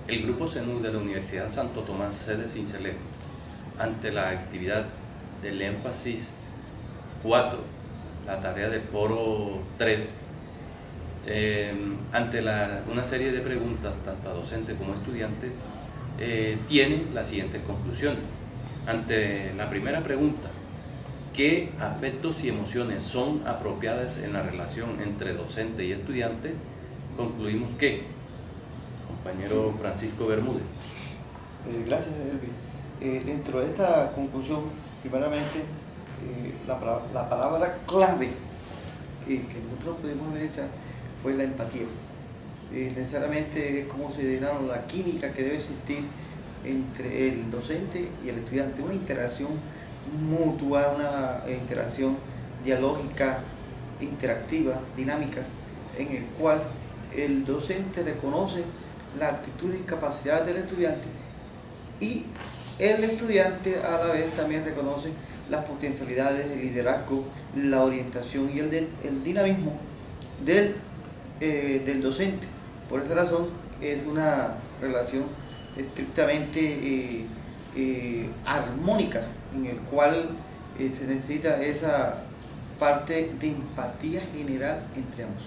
El Grupo CENU de la Universidad Santo Tomás, sede Sincelejo, ante la actividad del énfasis 4, la tarea del foro 3, ante una serie de preguntas, tanto a docente como a estudiante, tiene las siguientes conclusiones. Ante la primera pregunta, ¿qué afectos y emociones son apropiadas en la relación entre docente y estudiante? Concluimos que, compañero Francisco Bermúdez. Gracias, Elvi. Dentro de esta conclusión, primeramente, la palabra clave que nosotros pudimos evidenciar fue la empatía. Necesariamente es como se dirá la química que debe existir entre el docente y el estudiante, una interacción mutua, una interacción dialógica, interactiva, dinámica, en el cual el docente reconoce la actitud y capacidad del estudiante y el estudiante a la vez también reconoce las potencialidades, el liderazgo, la orientación y el dinamismo del docente. Por esa razón es una relación estrictamente armónica, en el cual se necesita esa parte de empatía general entre ambos.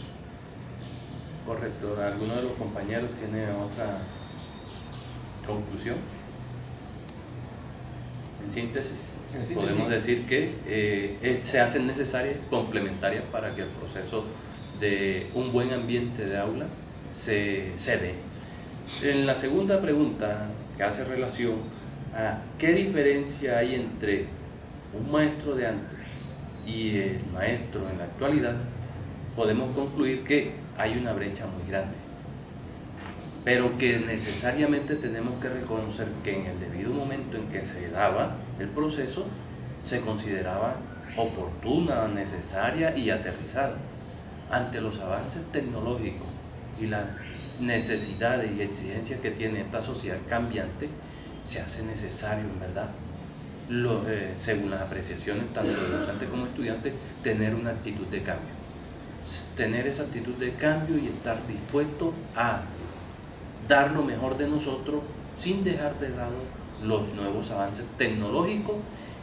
Correcto. ¿Alguno de los compañeros tiene otra conclusión? En síntesis, podemos decir que se hacen necesarias, complementarias para que el proceso de un buen ambiente de aula se dé. En la segunda pregunta, que hace relación a qué diferencia hay entre un maestro de antes y el maestro en la actualidad, podemos concluir que hay una brecha muy grande, pero que necesariamente tenemos que reconocer que en el debido momento en que se daba el proceso, se consideraba oportuna, necesaria y aterrizada. Ante los avances tecnológicos y las necesidades y exigencias que tiene esta sociedad cambiante, se hace necesario, en verdad, según las apreciaciones tanto de docentes como estudiantes, tener una actitud de cambio. Tener esa actitud de cambio y estar dispuesto a dar lo mejor de nosotros sin dejar de lado los nuevos avances tecnológicos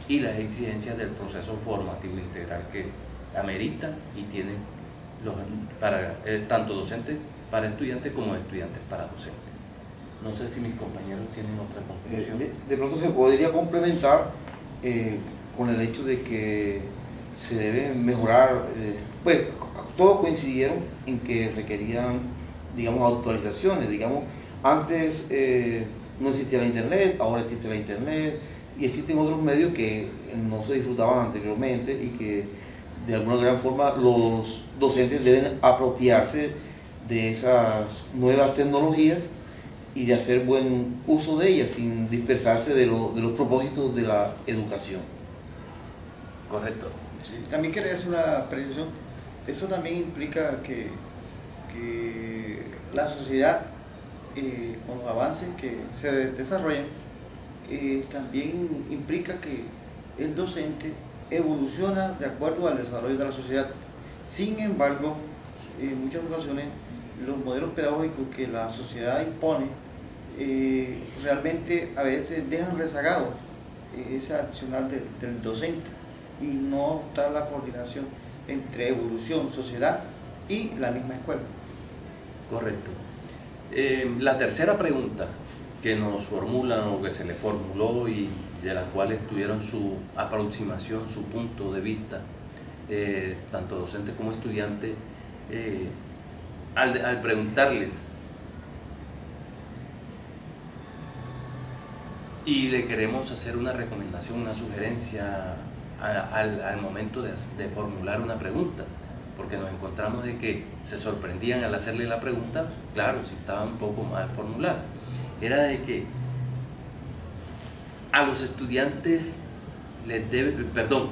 y las exigencias del proceso formativo integral que amerita y tiene para tanto docentes para estudiantes como estudiantes para docentes. No sé si mis compañeros tienen otra conclusión. De pronto se podría complementar con el hecho de que se debe mejorar, pues todos coincidieron en que requerían, digamos, actualizaciones. Digamos, antes no existía la internet, ahora existe la internet y existen otros medios que no se disfrutaban anteriormente y que de alguna gran forma los docentes deben apropiarse de esas nuevas tecnologías y de hacer buen uso de ellas sin dispersarse de los propósitos de la educación. Correcto. Sí, también quería hacer una precisión. Eso también implica que la sociedad, con los avances que se desarrollan, también implica que el docente evoluciona de acuerdo al desarrollo de la sociedad. Sin embargo, en muchas ocasiones los modelos pedagógicos que la sociedad impone realmente a veces dejan rezagado ese accionar del docente y no está la coordinación entre evolución, sociedad y la misma escuela. Correcto. La tercera pregunta que nos formulan o que se le formuló y de la cual tuvieron su aproximación, su punto de vista, tanto docentes como estudiantes, al preguntarles, y le queremos hacer una recomendación, una sugerencia al momento de formular una pregunta, porque nos encontramos de que se sorprendían al hacerle la pregunta, claro, si estaba un poco mal formulada, era de que a los estudiantes les debe, perdón,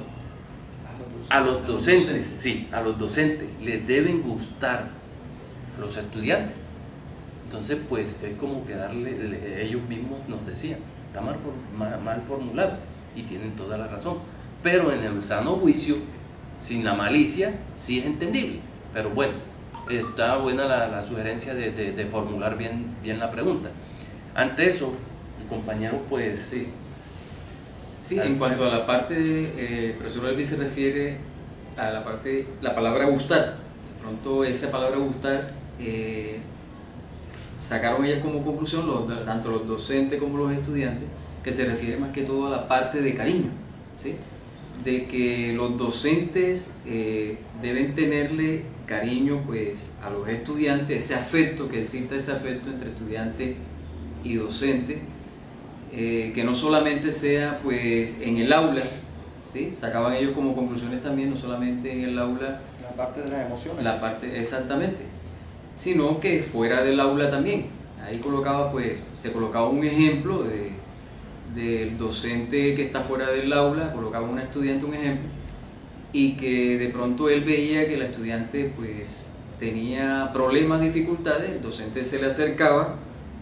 a los docentes, sí, a los docentes les deben gustar los estudiantes. Entonces, pues es como que ellos mismos nos decían, está mal formulado y tienen toda la razón, pero en el sano juicio, sin la malicia, sí es entendible. Pero bueno, está buena la sugerencia de formular bien la pregunta. Ante eso, el compañero pues... Sí, sí, en cuanto a la parte, el profesor Elvis se refiere a la parte, la palabra gustar. De pronto esa palabra gustar sacaron ellas como conclusión, tanto los docentes como los estudiantes, que se refiere más que todo a la parte de cariño, ¿sí? De que los docentes deben tenerle cariño pues a los estudiantes, ese afecto, que exista ese afecto entre estudiante y docente, que no solamente sea pues en el aula, ¿sí? Sacaban ellos como conclusiones también, no solamente en el aula, La parte de las emociones. la parte, exactamente, sino que fuera del aula también. Ahí colocaba pues, se colocaba un ejemplo del docente que está fuera del aula, colocaba un estudiante un ejemplo, y que de pronto él veía que la estudiante pues tenía problemas, dificultades, el docente se le acercaba,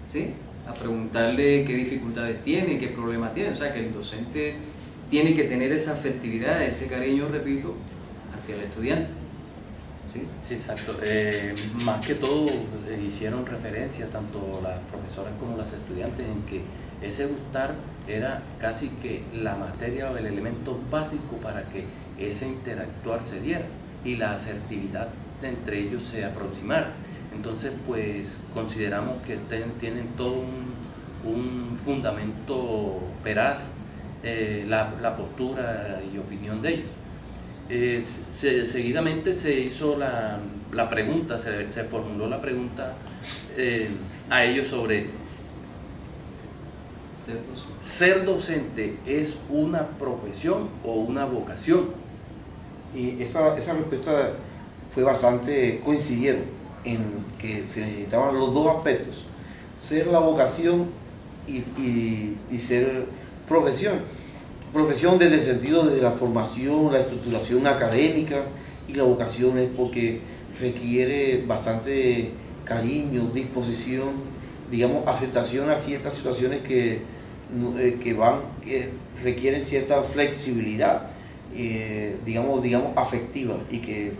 ¿sí? A preguntarle qué dificultades tiene, qué problemas tiene. O sea que el docente tiene que tener esa afectividad, ese cariño, repito, hacia el estudiante. Sí, sí, exacto. Más que todo hicieron referencia tanto las profesoras como las estudiantes en que ese gustar era casi que la materia o el elemento básico para que ese interactuar se diera y la asertividad entre ellos se aproximara. Entonces pues consideramos que tienen todo un fundamento veraz la postura y opinión de ellos. Seguidamente se hizo la pregunta, se formuló la pregunta a ellos sobre ¿ser docente es una profesión o una vocación? Y esa respuesta fue bastante, coincidieron en que se necesitaban los dos aspectos, ser la vocación y ser profesión. Profesión desde el sentido de la formación, la estructuración académica, y la vocación es porque requiere bastante cariño, disposición, digamos, aceptación a ciertas situaciones que requieren cierta flexibilidad, digamos afectiva, y que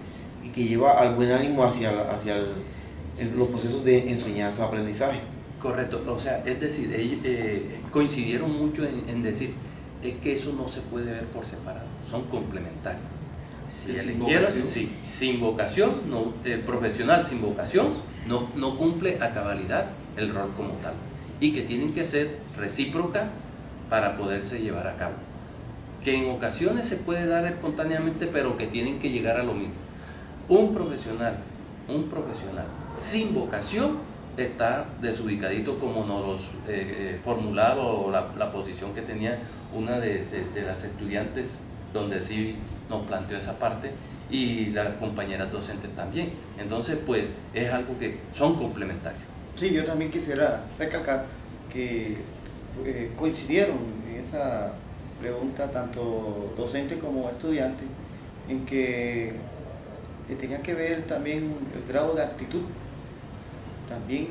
lleva al buen ánimo hacia los procesos de enseñanza-aprendizaje. Correcto, o sea, es decir, ellos coincidieron mucho en decir es que eso no se puede ver por separado, son complementarios. Si sin vocación, no, el profesional sin vocación no cumple a cabalidad el rol como tal, y que tienen que ser recíproca para poderse llevar a cabo. Que en ocasiones se puede dar espontáneamente, pero que tienen que llegar a lo mismo. Un profesional sin vocación está desubicadito, como nos formulaba, o la posición que tenía una de las estudiantes, donde sí nos planteó esa parte, y las compañeras docentes también. Entonces pues es algo que son complementarios. Sí, yo también quisiera recalcar que coincidieron en esa pregunta tanto docente como estudiante, en que tenía que ver también el grado de actitud. También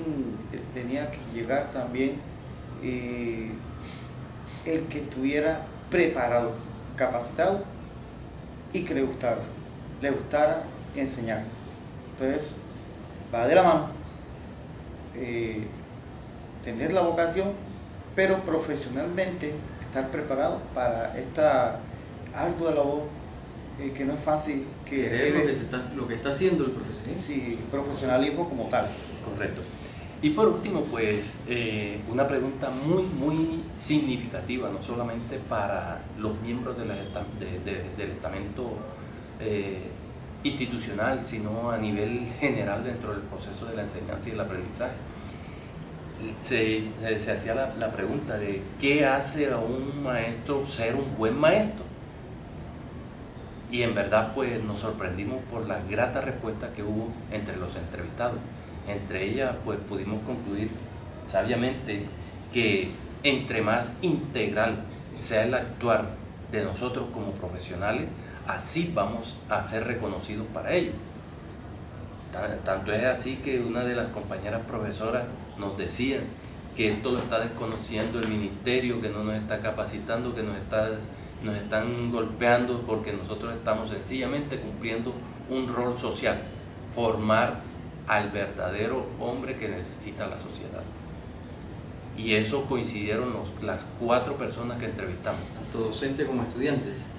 tenía que llegar también el que estuviera preparado, capacitado, y que le gustara enseñar. Entonces va de la mano tener la vocación, pero profesionalmente estar preparado para esta ardua labor que no es fácil, que es lo que está haciendo el profesionalismo. Sí, profesionalismo como tal. Correcto. Y por último, pues una pregunta muy significativa, no solamente para los miembros del estamento institucional, sino a nivel general dentro del proceso de la enseñanza y el aprendizaje. Se hacía la pregunta de ¿qué hace a un maestro ser un buen maestro? Y en verdad pues nos sorprendimos por la grata respuesta que hubo entre los entrevistados. Entre ellas pues pudimos concluir sabiamente que entre más integral sea el actuar de nosotros como profesionales, así vamos a ser reconocidos para ello. Tanto es así que una de las compañeras profesoras nos decía que esto lo está desconociendo el ministerio, que no nos está capacitando, que nos están golpeando, porque nosotros estamos sencillamente cumpliendo un rol social, formar al verdadero hombre que necesita la sociedad. Y eso coincidieron las 4 personas que entrevistamos. Tanto docentes como estudiantes.